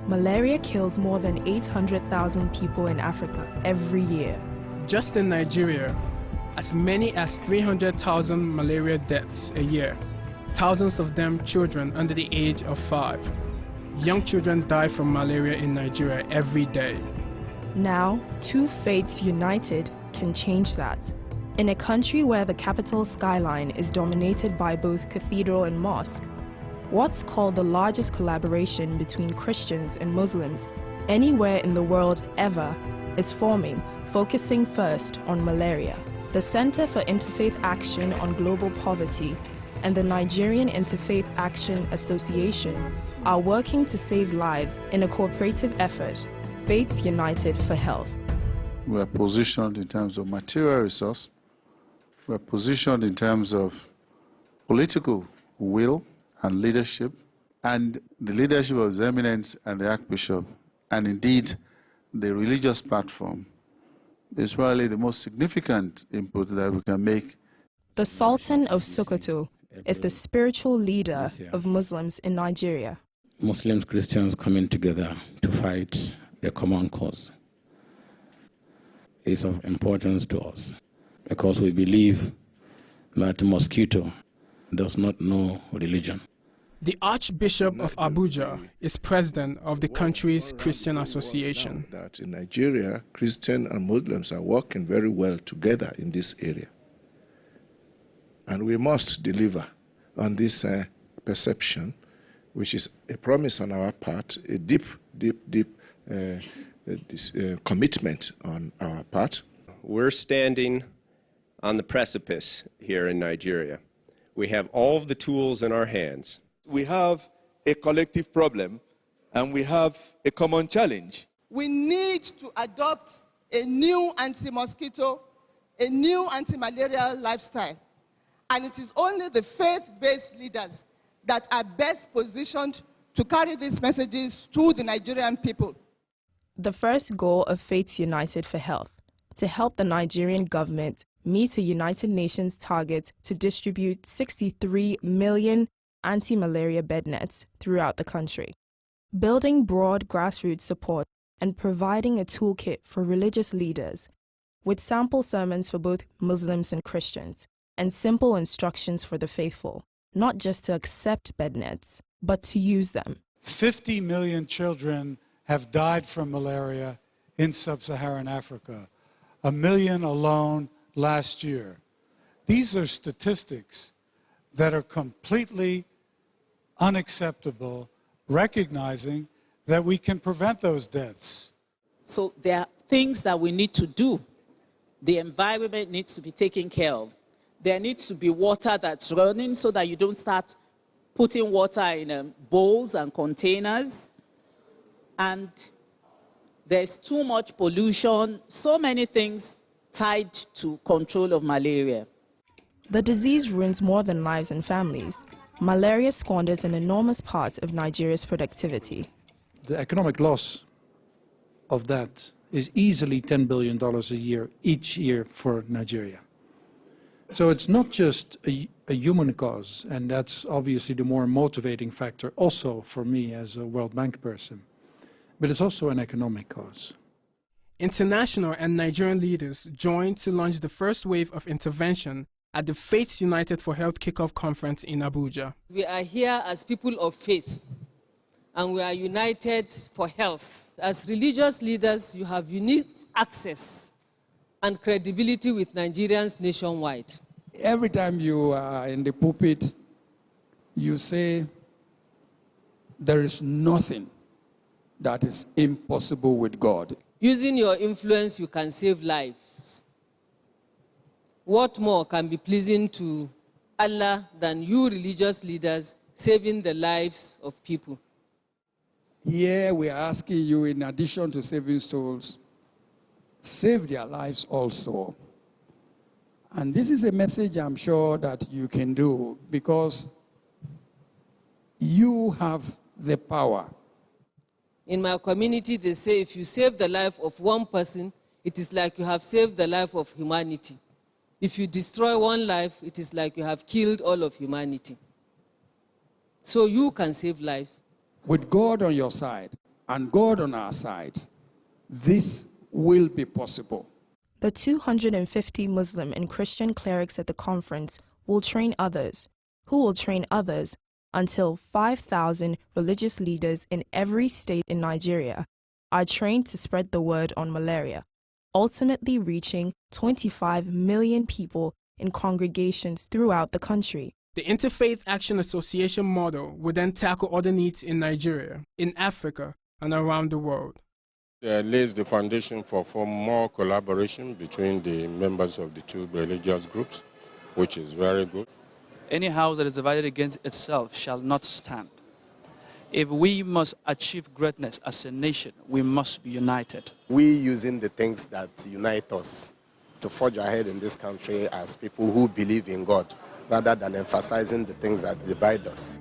Malaria kills more than 800,000 people in Africa every year. Just in Nigeria, as many as 300,000 malaria deaths a year, thousands of them children under the age of 5. Young children die from malaria in Nigeria every day. Now, two faiths united can change that. In a country where the capital's skyline is dominated by both cathedral and mosque, what's called the largest collaboration between Christians and Muslims anywhere in the world ever is forming, focusing first on malaria. The Center for Interfaith Action on Global Poverty and the Nigerian Interfaith Action Association are working to save lives in a cooperative effort, Faiths United for Health. We are positioned in terms of material resource. We are positioned in terms of political will and leadership, and the leadership of the eminence and the Archbishop, and indeed the religious platform, is probably the most significant input that we can make. The Sultan of Sokoto is the spiritual leader of Muslims in Nigeria. Muslims, Christians coming together to fight a common cause is of importance to us because we believe that mosquito does not know religion. The Archbishop of Abuja is president of the country's Christian Association. That in Nigeria, Christians and Muslims are working very well together in this area. And we must deliver on this perception, which is a promise on our part, a deep commitment on our part. We're standing on the precipice here in Nigeria. We have all of the tools in our hands. We have a collective problem and we have a common challenge. We need to adopt a new anti-mosquito, a new anti-malarial lifestyle. And it is only the faith-based leaders that are best positioned to carry these messages to the Nigerian people. The first goal of Faiths United for Health, to help the Nigerian government meet a United Nations target to distribute 63 million anti-malaria bed nets throughout the country. Building broad grassroots support and providing a toolkit for religious leaders with sample sermons for both Muslims and Christians and simple instructions for the faithful, not just to accept bed nets, but to use them. 50 million children have died from malaria in sub-Saharan Africa, 1 million alone last year. These are statistics that are completely unacceptable, recognizing that we can prevent those deaths. So there are things that we need to do. The environment needs to be taken care of. There needs to be water that's running so that you don't start putting water in bowls and containers. And there's too much pollution, so many things tied to control of malaria. The disease ruins more than lives and families. Malaria squanders an enormous part of Nigeria's productivity. The economic loss of that is easily $10 billion a year, each year for Nigeria. So it's not just a human cause, and that's obviously the more motivating factor also for me as a World Bank person, but it's also an economic cause. International and Nigerian leaders joined to launch the first wave of intervention at the Faiths United for Health Kickoff Conference in Abuja. We are here as people of faith, and we are united for health. As religious leaders, you have unique access and credibility with Nigerians nationwide. Every time you are in the pulpit, you say, there is nothing that is impossible with God. Using your influence, you can save lives. What more can be pleasing to Allah than you religious leaders saving the lives of people? Here we are asking you, in addition to saving souls, save their lives also. And this is a message I'm sure that you can do because you have the power. In my community, they say if you save the life of one person, it is like you have saved the life of humanity. If you destroy one life, it is like you have killed all of humanity. So you can save lives. With God on your side, and God on our side, this will be possible. The 250 Muslim and Christian clerics at the conference will train others, who will train others, until 5,000 religious leaders in every state in Nigeria are trained to spread the word on malaria, ultimately reaching 25 million people in congregations throughout the country. The Interfaith Action Association model will then tackle other needs in Nigeria, in Africa, and around the world. It lays the foundation for more collaboration between the members of the two religious groups, which is very good. Any house that is divided against itself shall not stand. If we must achieve greatness as a nation, we must be united. We using the things that unite us to forge ahead in this country as people who believe in God, rather than emphasizing the things that divide us.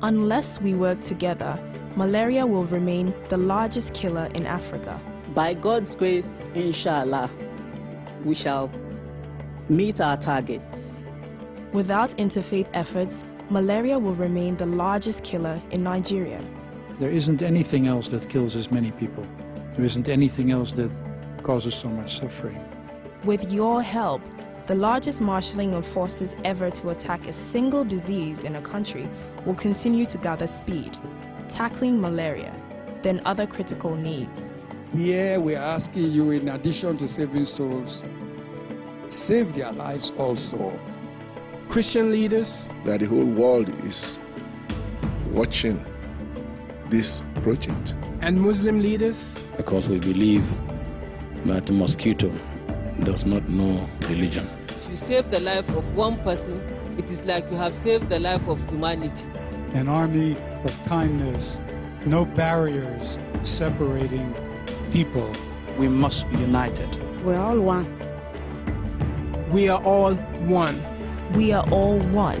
Unless we work together, malaria will remain the largest killer in Africa. By God's grace, inshallah, we shall meet our targets. Without interfaith efforts, malaria will remain the largest killer in Nigeria. There isn't anything else that kills as many people. There isn't anything else that causes so much suffering. With your help, the largest marshalling of forces ever to attack a single disease in a country will continue to gather speed, tackling malaria, then other critical needs. Here we are asking you, in addition to saving souls, save their lives also. Christian leaders, that the whole world is watching this project. And Muslim leaders, because we believe that the mosquito does not know religion. If you save the life of one person, it is like you have saved the life of humanity. An army of kindness, no barriers separating people. We must be united. We're all one. we are all one. We are all one.